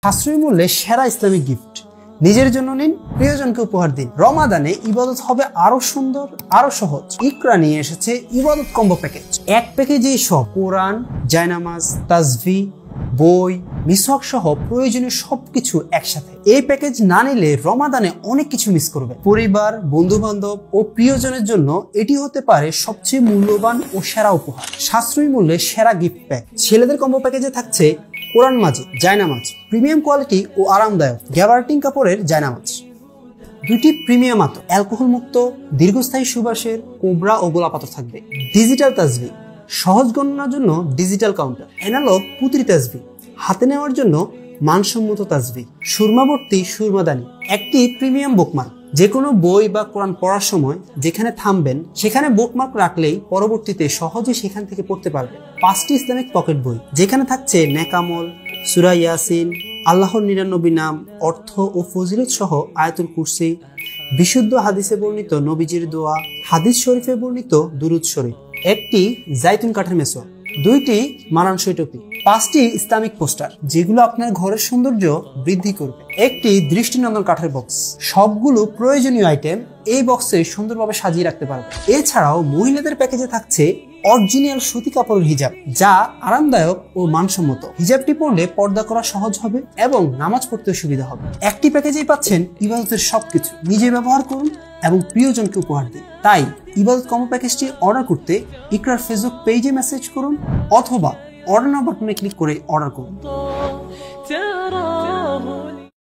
সাশ্রয়ী মূল্যে সেরা ইসলামিক গিফট নিজের জন্য নিন, প্রিয়জনকে উপহার দিন। রমাদানে ইবাদত হবে আরো সুন্দর, আরো সহজ। ইকরা নিয়ে এসেছে ইবাদত কম্বো প্যাকেজ। এক প্যাকেজেই সব কোরআন, জায়নামাজ, তাসবিহ, বই, মিসওয়াক সহ প্রয়োজনীয় সবকিছু একসাথে। এই প্যাকেজ না নিলে রমাদানে অনেক কিছু মিস করবে। পরিবার, বন্ধু বান্ধব ও প্রিয়জনের জন্য এটি হতে পারে সবচেয়ে মূল্যবান ও সেরা উপহার। সাশ্রয়ী মূল্যে সেরা গিফট প্যাক। ছেলেদের কম্বো প্যাকেজে থাকছে কোরআন মাজিদ, জায়নামাজ, প্রিমিয়াম কোয়ালিটি ও আরামদায়ক গ্যাবার্টিং কাপড়ের জায়নামাজ, দুইটি প্রিমিয়াম আতর, অ্যালকোহল মুক্ত, দীর্ঘস্থায়ী সুবাসের কোবরা ও গোলাপ আতর থাকবে। ডিজিটাল তাসবিহ, সহজ গণনার জন্য ডিজিটাল কাউন্টার, অ্যানালগ পুঁতির তাসবিহ, হাতে নেওয়ার জন্য মানসম্মত তাসবিহ, সুরমাবর্তী সুরমাদানি, একটি প্রিমিয়াম বুকমার্ক। যে কোনো বই বা কোরআন পড়ার সময় যেখানে থামবেন সেখানে বুকমার্ক রাখলেই পরবর্তীতে সহজে সেখান থেকে পড়তে পারবেন। 5টি ইসলামিক পকেট বই যেখানে থাকছে নেকামল, সূরা ইয়াসিন, আল্লাহর 99 নাম, অর্থ ও ফজিলত সহ আয়াতুল কুরসি, বিশুদ্ধ হাদিসে বর্ণিত নবীজির দোয়া, হাদিস শরীফে বর্ণিত দুরুদ শরীফ, একটি জাইতুন কাঠের মেসওয়াক, 2টি মানানসই টুপি, 5টি ইসলামিক পোস্টার যেগুলো আপনার ঘরের সৌন্দর্য বৃদ্ধি করবে, একটি দৃষ্টিনন্দন কাঠের বক্স। সবগুলো প্রয়োজনীয় আইটেম এই বক্সে সুন্দরভাবে সাজিয়ে রাখতে পারবে। এছাড়াও মহিলাদের প্যাকেজে থাকছে অরিজিনাল সুতি কাপড়ের হিজাব, যা আরামদায়ক ও মানসম্মত। হিজাবটি পরলে পর্দা করা সহজ হবে এবং নামাজ পড়তে সুবিধা হবে। একটি প্যাকেজেই পাচ্ছেন ইবাদতের সবকিছু। নিজে ব্যবহার করুন এবং প্রিয়জনকে উপহার দিন। তাই ইবাদত কম্বো প্যাকেজটি অর্ডার করতে ইকরার ফেসবুক পেজে মেসেজ করুন অথবা অর্ডার নাও বাটনে ক্লিক করে অর্ডার করুন।